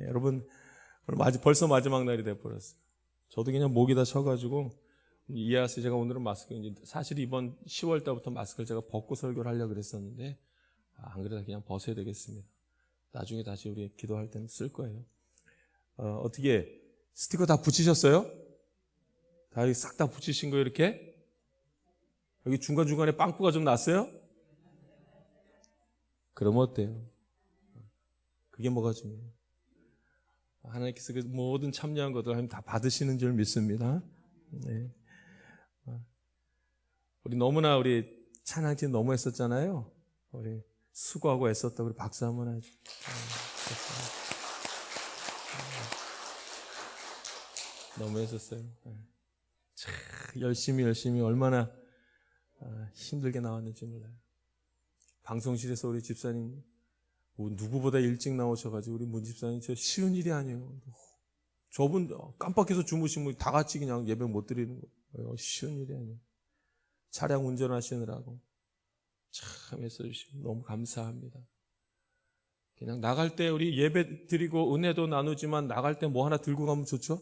여러분 오늘 벌써 마지막 날이 돼버렸어요. 저도 그냥 목에다 쳐가지고 이해하세요. 제가 오늘은 마스크, 사실 이번 10월 달부터 마스크를 제가 벗고 설교를 하려고 그랬었는데 안 그래도 그냥 벗어야 되겠습니다. 나중에 다시 우리 기도할 때는 쓸 거예요. 어떻게 스티커 다 붙이셨어요? 다 싹 다 붙이신 거예요? 이렇게? 여기 중간중간에 빵꾸가 좀 났어요? 그러면 어때요? 그게 뭐가 중요해요? 하나님께서 그 모든 참여한 것들 하나님 다 받으시는 줄 믿습니다. 네. 우리 너무나 우리 찬양팀 너무 했었잖아요. 우리 수고하고 애썼다. 우리 박수 한번 하죠. 너무 했었어요. 참 열심히 얼마나 힘들게 나왔는지 몰라요. 방송실에서 우리 집사님 누구보다 일찍 나오셔가지고 우리 문 집사님 저 쉬운 일이 아니에요. 저분 깜빡해서 주무시면 다 같이 그냥 예배 못 드리는 거예요. 쉬운 일이 아니에요. 차량 운전하시느라고 참 애써주시고 너무 감사합니다. 그냥 나갈 때 우리 예배 드리고 은혜도 나누지만 나갈 때 뭐 하나 들고 가면 좋죠?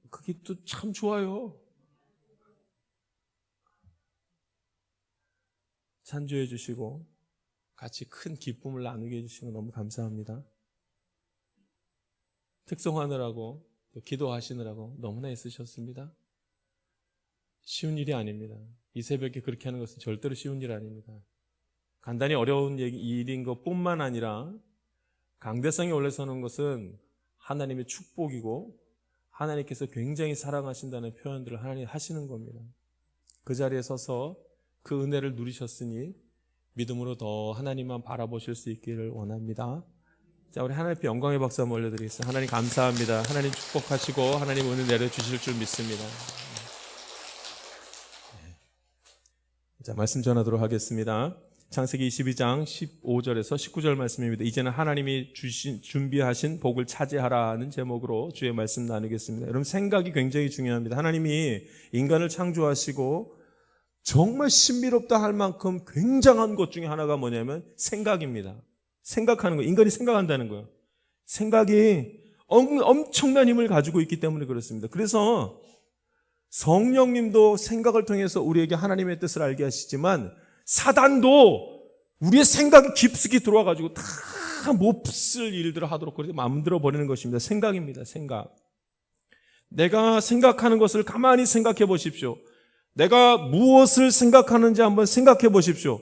그게 또 참 좋아요. 찬조해 주시고 같이 큰 기쁨을 나누게 해주시는 거 너무 감사합니다. 특송하느라고 또 기도하시느라고 너무나 애쓰셨습니다. 쉬운 일이 아닙니다. 이 새벽에 그렇게 하는 것은 절대로 쉬운 일 아닙니다. 간단히 어려운 일인 것뿐만 아니라 강대상에 올라서는 것은 하나님의 축복이고 하나님께서 굉장히 사랑하신다는 표현들을 하나님 하시는 겁니다. 그 자리에 서서 그 은혜를 누리셨으니 믿음으로 더 하나님만 바라보실 수 있기를 원합니다. 자, 우리 하나님 앞에 영광의 박수 한번 올려드리겠습니다. 하나님 감사합니다. 하나님 축복하시고 하나님 은혜 내려주실 줄 믿습니다. 자, 말씀 전하도록 하겠습니다. 창세기 22장 15절에서 19절 말씀입니다. 이제는 하나님이 준비하신 복을 차지하라는 제목으로 주의 말씀 나누겠습니다. 여러분 생각이 굉장히 중요합니다. 하나님이 인간을 창조하시고 정말 신비롭다 할 만큼 굉장한 것 중에 하나가 뭐냐면 생각입니다. 생각하는 거, 인간이 생각한다는 거예요. 생각이 엄청난 힘을 가지고 있기 때문에 그렇습니다. 그래서 성령님도 생각을 통해서 우리에게 하나님의 뜻을 알게 하시지만 사단도 우리의 생각이 깊숙이 들어와가지고 다 몹쓸 일들을 하도록 그렇게 만들어 버리는 것입니다. 생각입니다. 생각. 내가 생각하는 것을 가만히 생각해 보십시오. 내가 무엇을 생각하는지 한번 생각해 보십시오.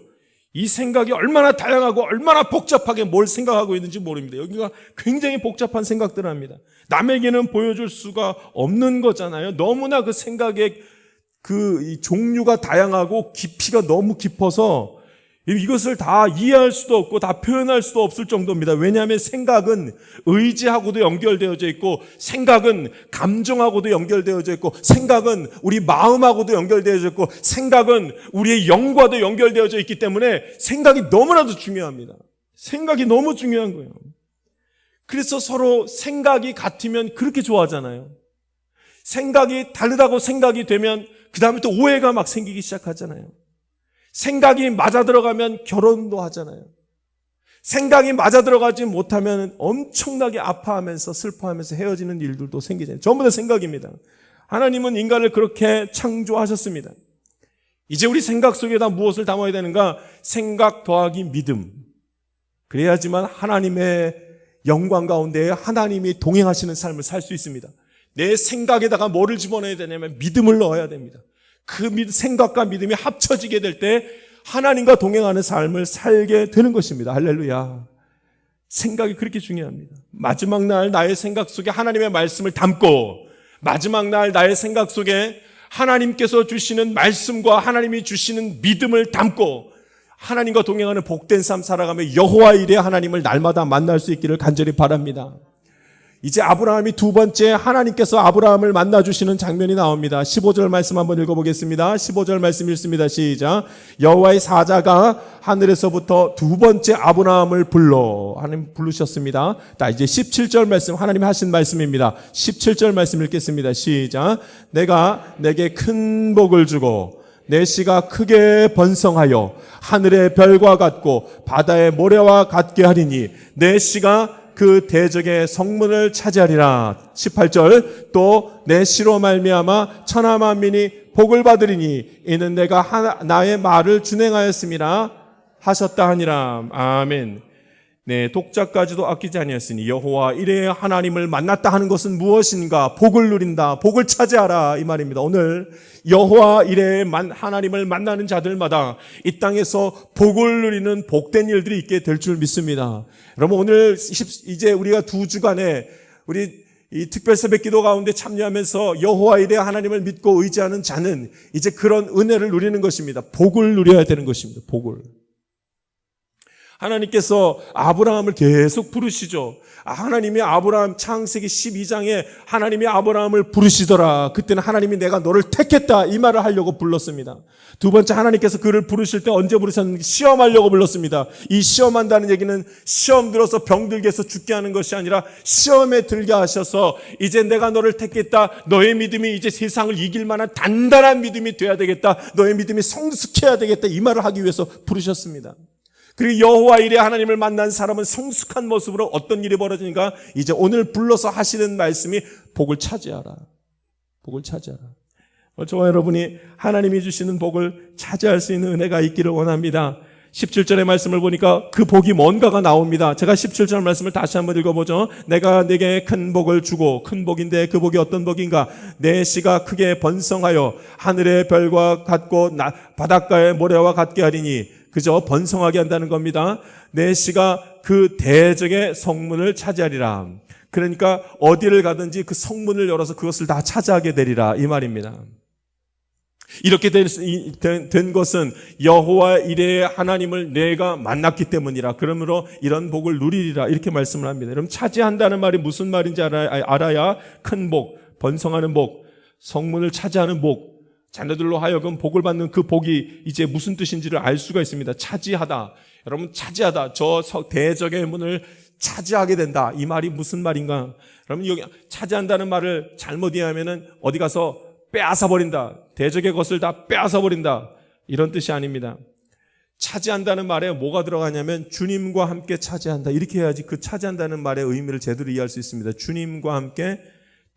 이 생각이 얼마나 다양하고 얼마나 복잡하게 뭘 생각하고 있는지 모릅니다. 여기가 굉장히 복잡한 생각들을 합니다. 남에게는 보여줄 수가 없는 거잖아요. 너무나 그 생각의 이 종류가 다양하고 깊이가 너무 깊어서 이것을 다 이해할 수도 없고 다 표현할 수도 없을 정도입니다. 왜냐하면 생각은 의지하고도 연결되어져 있고 생각은 감정하고도 연결되어져 있고 생각은 우리 마음하고도 연결되어져 있고 생각은 우리의 영과도 연결되어져 있기 때문에 생각이 너무나도 중요합니다. 생각이 너무 중요한 거예요. 그래서 서로 생각이 같으면 그렇게 좋아하잖아요. 생각이 다르다고 생각이 되면 그 다음에 또 오해가 막 생기기 시작하잖아요. 생각이 맞아 들어가면 결혼도 하잖아요. 생각이 맞아 들어가지 못하면 엄청나게 아파하면서 슬퍼하면서 헤어지는 일들도 생기잖아요. 전부 다 생각입니다. 하나님은 인간을 그렇게 창조하셨습니다. 이제 우리 생각 속에다 무엇을 담아야 되는가? 생각 더하기 믿음. 그래야지만 하나님의 영광 가운데 하나님이 동행하시는 삶을 살 수 있습니다. 내 생각에다가 뭐를 집어넣어야 되냐면 믿음을 넣어야 됩니다. 그 생각과 믿음이 합쳐지게 될 때 하나님과 동행하는 삶을 살게 되는 것입니다. 할렐루야. 생각이 그렇게 중요합니다. 마지막 날 나의 생각 속에 하나님의 말씀을 담고 마지막 날 나의 생각 속에 하나님께서 주시는 말씀과 하나님이 주시는 믿음을 담고 하나님과 동행하는 복된 삶 살아가며 여호와 일에 하나님을 날마다 만날 수 있기를 간절히 바랍니다. 이제 아브라함이 두 번째 하나님께서 아브라함을 만나주시는 장면이 나옵니다. 15절 말씀 한번 읽어보겠습니다. 15절 말씀 읽습니다. 시작. 여호와의 사자가 하늘에서부터 두 번째 아브라함을 불러 하나님 부르셨습니다. 자, 이제 17절 말씀 하나님이 하신 말씀입니다. 17절 말씀 읽겠습니다. 시작. 내가 내게 큰 복을 주고 내 씨가 크게 번성하여 하늘의 별과 같고 바다의 모래와 같게 하리니 내 씨가 그 대적의 성문을 차지하리라. 18절 또 내 씨로 말미암아 천하 만민이 복을 받으리니 이는 내가 나의 말을 준행하였음이라 하셨다 하니라. 아멘. 네, 독자까지도 아끼지 아니하였으니 여호와 이레의 하나님을 만났다 하는 것은 무엇인가? 복을 누린다, 복을 차지하라 이 말입니다. 오늘 여호와 이레의 하나님을 만나는 자들마다 이 땅에서 복을 누리는 복된 일들이 있게 될 줄 믿습니다. 여러분 오늘 이제 우리가 2주간에 우리 이 특별 새벽기도 가운데 참여하면서 여호와 이레의 하나님을 믿고 의지하는 자는 이제 그런 은혜를 누리는 것입니다. 복을 누려야 되는 것입니다. 복을. 하나님께서 아브라함을 계속 부르시죠. 하나님이 아브라함 창세기 12장에 하나님이 아브라함을 부르시더라. 그때는 하나님이 내가 너를 택했다 이 말을 하려고 불렀습니다. 두 번째 하나님께서 그를 부르실 때 언제 부르셨는지 시험하려고 불렀습니다. 이 시험한다는 얘기는 시험 들어서 병들게 해서 죽게 하는 것이 아니라 시험에 들게 하셔서 이제 내가 너를 택했다. 너의 믿음이 이제 세상을 이길 만한 단단한 믿음이 돼야 되겠다. 너의 믿음이 성숙해야 되겠다. 이 말을 하기 위해서 부르셨습니다. 그리고 여호와 이레 하나님을 만난 사람은 성숙한 모습으로 어떤 일이 벌어지니까 이제 오늘 불러서 하시는 말씀이 복을 차지하라. 복을 차지하라. 저와 여러분이 하나님이 주시는 복을 차지할 수 있는 은혜가 있기를 원합니다. 17절의 말씀을 보니까 그 복이 뭔가가 나옵니다. 제가 17절 말씀을 다시 한번 읽어보죠. 내가 내게 큰 복을 주고, 큰 복인데 그 복이 어떤 복인가? 내 씨가 크게 번성하여 하늘의 별과 같고 바닷가의 모래와 같게 하리니 그저 번성하게 한다는 겁니다. 내 씨가 그 대적의 성문을 차지하리라. 그러니까 어디를 가든지 그 성문을 열어서 그것을 다 차지하게 되리라 이 말입니다. 이렇게 된 것은 여호와 이레의 하나님을 내가 만났기 때문이라. 그러므로 이런 복을 누리리라 이렇게 말씀을 합니다. 여러분 차지한다는 말이 무슨 말인지 알아야 큰 복, 번성하는 복, 성문을 차지하는 복, 자녀들로 하여금 복을 받는 그 복이 이제 무슨 뜻인지를 알 수가 있습니다. 차지하다. 여러분 차지하다. 저 대적의 문을 차지하게 된다. 이 말이 무슨 말인가? 여러분 여기 차지한다는 말을 잘못 이해하면은 어디 가서 빼앗아 버린다. 대적의 것을 다 빼앗아 버린다. 이런 뜻이 아닙니다. 차지한다는 말에 뭐가 들어가냐면 주님과 함께 차지한다. 이렇게 해야지 그 차지한다는 말의 의미를 제대로 이해할 수 있습니다. 주님과 함께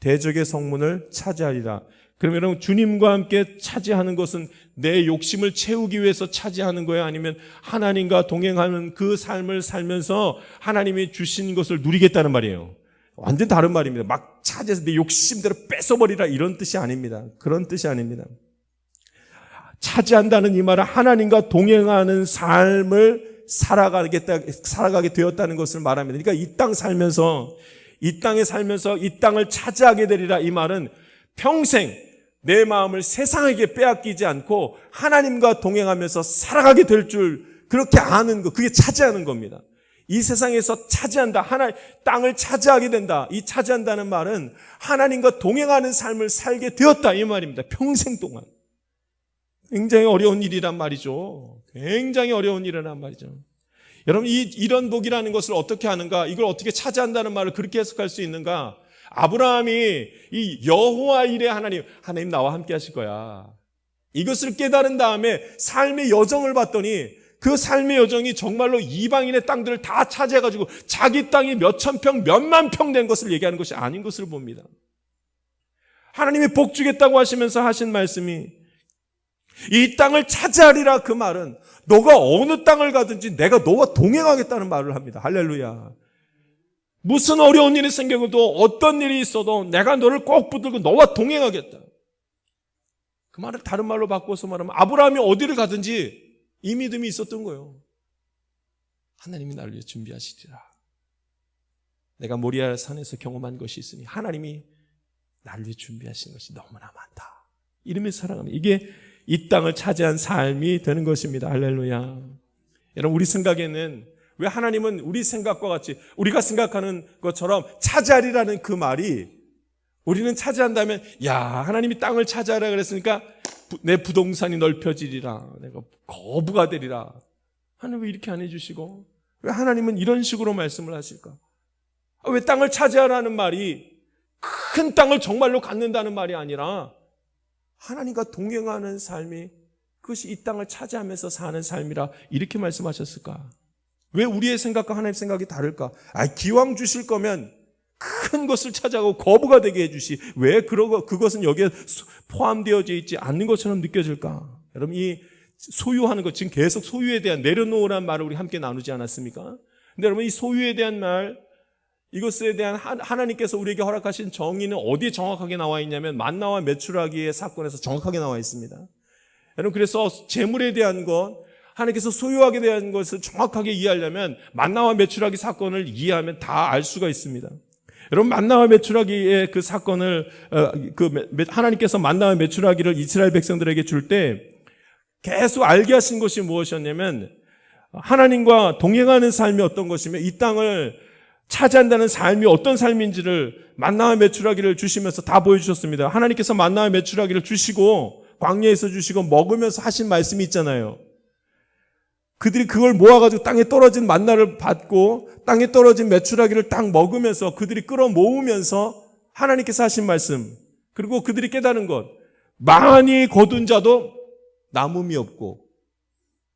대적의 성문을 차지하리라. 그러면 여러분 주님과 함께 차지하는 것은 내 욕심을 채우기 위해서 차지하는 거예요? 아니면 하나님과 동행하는 그 삶을 살면서 하나님이 주신 것을 누리겠다는 말이에요? 완전 다른 말입니다. 막 차지해서 내 욕심대로 뺏어버리라 이런 뜻이 아닙니다. 그런 뜻이 아닙니다. 차지한다는 이 말은 하나님과 동행하는 삶을 살아가게 되었다는 것을 말합니다. 그러니까 이 땅에 살면서 이 땅을 차지하게 되리라 이 말은 평생 내 마음을 세상에게 빼앗기지 않고 하나님과 동행하면서 살아가게 될 줄 그렇게 아는 것, 그게 차지하는 겁니다. 이 세상에서 차지한다, 땅을 차지하게 된다. 이 차지한다는 말은 하나님과 동행하는 삶을 살게 되었다 이 말입니다. 평생 동안. 굉장히 어려운 일이란 말이죠. 굉장히 어려운 일이란 말이죠. 여러분 이런 복이라는 것을 어떻게 하는가? 이걸 어떻게 차지한다는 말을 그렇게 해석할 수 있는가? 아브라함이 이 여호와 이레 하나님 나와 함께 하실 거야. 이것을 깨달은 다음에 삶의 여정을 봤더니 그 삶의 여정이 정말로 이방인의 땅들을 다 차지해가지고 자기 땅이 몇천 평, 몇만 평 된 것을 얘기하는 것이 아닌 것을 봅니다. 하나님이 복 주겠다고 하시면서 하신 말씀이 이 땅을 차지하리라 그 말은 너가 어느 땅을 가든지 내가 너와 동행하겠다는 말을 합니다. 할렐루야. 무슨 어려운 일이 생겨도 어떤 일이 있어도 내가 너를 꼭 붙들고 너와 동행하겠다. 그 말을 다른 말로 바꿔서 말하면 아브라함이 어디를 가든지 이 믿음이 있었던 거예요. 하나님이 나를 위해 준비하시리라. 내가 모리아 산에서 경험한 것이 있으니 하나님이 나를 위해 준비하신 것이 너무나 많다. 이러면서 살아가면 이게 이 땅을 차지한 삶이 되는 것입니다. 할렐루야. 여러분 우리 생각에는 왜 하나님은 우리 생각과 같이 우리가 생각하는 것처럼 차지하리라는 그 말이 우리는 차지한다면 야 하나님이 땅을 차지하라 그랬으니까 내 부동산이 넓혀지리라 내가 거부가 되리라. 하나님 왜 이렇게 안 해주시고 왜 하나님은 이런 식으로 말씀을 하실까? 왜 땅을 차지하라는 말이 큰 땅을 정말로 갖는다는 말이 아니라 하나님과 동행하는 삶이 그것이 이 땅을 차지하면서 사는 삶이라 이렇게 말씀하셨을까? 왜 우리의 생각과 하나님의 생각이 다를까? 기왕 주실 거면 큰 것을 찾아가고 거부가 되게 해주시. 왜 그것은 여기에 포함되어져 있지 않는 것처럼 느껴질까? 여러분, 이 소유하는 것, 지금 계속 소유에 대한 내려놓으라는 말을 우리 함께 나누지 않았습니까? 근데 여러분, 이 소유에 대한 말, 이것에 대한 하나님께서 우리에게 허락하신 정의는 어디에 정확하게 나와 있냐면 만나와 메추라기의 사건에서 정확하게 나와 있습니다. 여러분, 그래서 재물에 대한 것, 하나님께서 소유하게 대한 것을 정확하게 이해하려면 만나와 메추라기 사건을 이해하면 다 알 수가 있습니다. 여러분, 만나와 메추라기의 그 사건을 하나님께서 만나와 메추라기를 이스라엘 백성들에게 줄 때 계속 알게 하신 것이 무엇이었냐면 하나님과 동행하는 삶이 어떤 것이며 이 땅을 차지한다는 삶이 어떤 삶인지를 만나와 메추라기를 주시면서 다 보여주셨습니다. 하나님께서 만나와 메추라기를 주시고 광야에서 주시고 먹으면서 하신 말씀이 있잖아요. 그들이 그걸 모아가지고 땅에 떨어진 만나를 받고 땅에 떨어진 메추라기를 딱 먹으면서 그들이 끌어모으면서 하나님께서 하신 말씀, 그리고 그들이 깨달은 것, 많이 거둔 자도 남음이 없고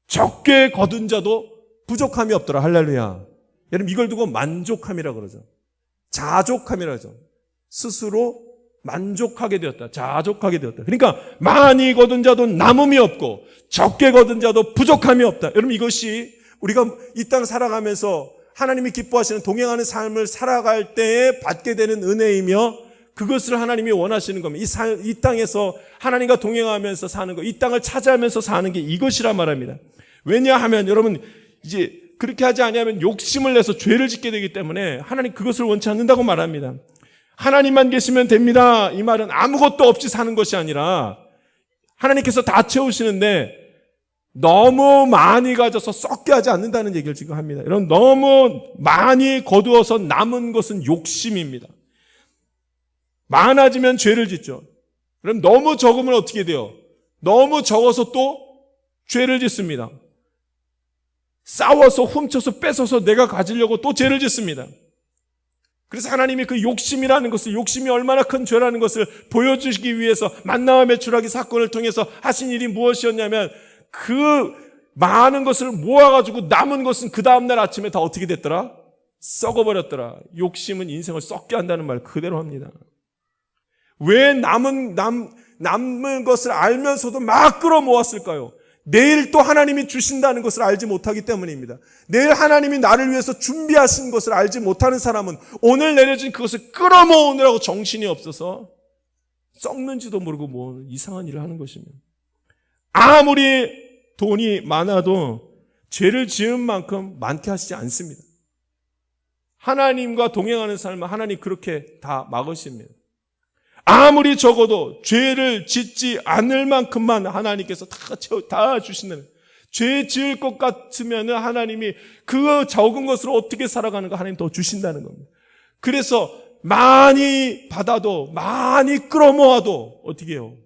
적게 거둔 자도 부족함이 없더라. 할렐루야. 여러분, 이걸 두고 만족함이라 그러죠. 자족함이라 그러죠. 스스로 만족하게 되었다. 자족하게 되었다. 그러니까 많이 거둔 자도 남음이 없고 적게 거둔 자도 부족함이 없다. 여러분, 이것이 우리가 이 땅 살아가면서 하나님이 기뻐하시는 동행하는 삶을 살아갈 때에 받게 되는 은혜이며 그것을 하나님이 원하시는 겁니다. 이 땅에서 하나님과 동행하면서 사는 것, 이 땅을 차지하면서 사는 게 이것이란 말입니다. 왜냐하면 여러분, 이제 그렇게 하지 아니하면 욕심을 내서 죄를 짓게 되기 때문에 하나님 그것을 원치 않는다고 말합니다. 하나님만 계시면 됩니다. 이 말은 아무것도 없이 사는 것이 아니라 하나님께서 다 채우시는데 너무 많이 가져서 썩게 하지 않는다는 얘기를 지금 합니다. 여러분, 너무 많이 거두어서 남은 것은 욕심입니다. 많아지면 죄를 짓죠. 그럼 너무 적으면 어떻게 돼요? 너무 적어서 또 죄를 짓습니다. 싸워서 훔쳐서 뺏어서 내가 가지려고 또 죄를 짓습니다. 그래서 하나님이 그 욕심이라는 것을, 욕심이 얼마나 큰 죄라는 것을 보여주시기 위해서 만나와 메추라기 사건을 통해서 하신 일이 무엇이었냐면 그 많은 것을 모아가지고 남은 것은 그 다음날 아침에 다 어떻게 됐더라? 썩어버렸더라. 욕심은 인생을 썩게 한다는 말 그대로 합니다. 왜 남은 것을 알면서도 막 끌어모았을까요? 내일 또 하나님이 주신다는 것을 알지 못하기 때문입니다. 내일 하나님이 나를 위해서 준비하신 것을 알지 못하는 사람은 오늘 내려진 그것을 끌어모으느라고 정신이 없어서 썩는지도 모르고 뭐 이상한 일을 하는 것입니다. 아무리 돈이 많아도 죄를 지은 만큼 많게 하시지 않습니다. 하나님과 동행하는 삶은 하나님 그렇게 다 막으십니다. 아무리 적어도 죄를 짓지 않을 만큼만 하나님께서 다 주시는, 죄 지을 것 같으면 하나님이 그 적은 것으로 어떻게 살아가는가 하나님 더 주신다는 겁니다. 그래서 많이 받아도 많이 끌어모아도 어떻게 해요?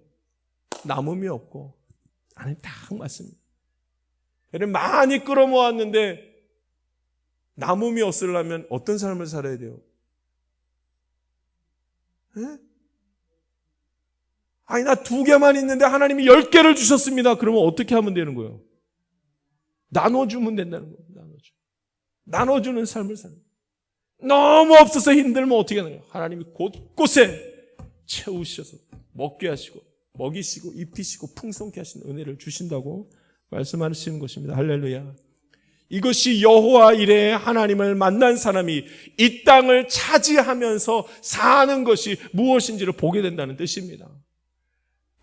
남음이 없고 하나님 딱 맞습니다. 여러분, 많이 끌어모았는데 남음이 없으려면 어떤 삶을 살아야 돼요? 에? 아니, 나 2개만 있는데 하나님이 10개를 주셨습니다. 그러면 어떻게 하면 되는 거예요? 나눠주면 된다는 거예요. 나눠주는 삶을 사는 거예요. 너무 없어서 힘들면 어떻게 하는 거예요? 하나님이 곳곳에 채우셔서 먹게 하시고 먹이시고 입히시고 풍성케 하시는 은혜를 주신다고 말씀하시는 것입니다. 할렐루야. 이것이 여호와 이레의 하나님을 만난 사람이 이 땅을 차지하면서 사는 것이 무엇인지를 보게 된다는 뜻입니다.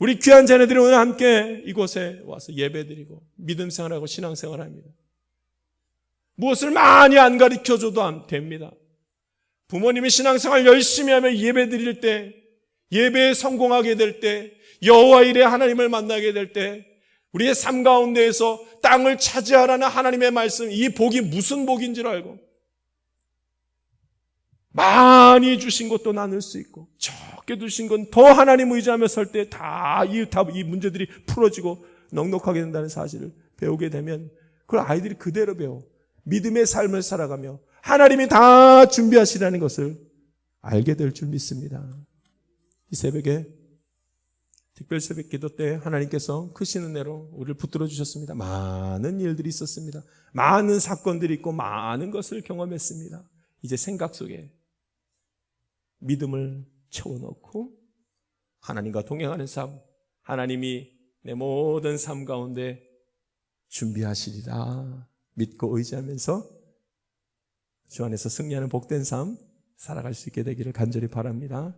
우리 귀한 자녀들이 오늘 함께 이곳에 와서 예배드리고 믿음 생활하고 신앙 생활합니다. 무엇을 많이 안 가르쳐줘도 됩니다. 부모님이 신앙생활 열심히 하며 예배드릴 때, 예배에 성공하게 될 때, 여호와 이레 하나님을 만나게 될 때, 우리의 삶 가운데에서 땅을 차지하라는 하나님의 말씀, 이 복이 무슨 복인 줄 알고 많이 주신 것도 나눌 수 있고 적게 주신 건 더 하나님 의지하며 설 때 다 이 문제들이 풀어지고 넉넉하게 된다는 사실을 배우게 되면 그걸 아이들이 그대로 배워 믿음의 삶을 살아가며 하나님이 다 준비하시라는 것을 알게 될 줄 믿습니다. 이 새벽에 특별 새벽 기도 때 하나님께서 크신 은혜로 우리를 붙들어 주셨습니다. 많은 일들이 있었습니다. 많은 사건들이 있고 많은 것을 경험했습니다. 이제 생각 속에 믿음을 채워넣고 하나님과 동행하는 삶, 하나님이 내 모든 삶 가운데 준비하시리라 믿고 의지하면서 주 안에서 승리하는 복된 삶 살아갈 수 있게 되기를 간절히 바랍니다.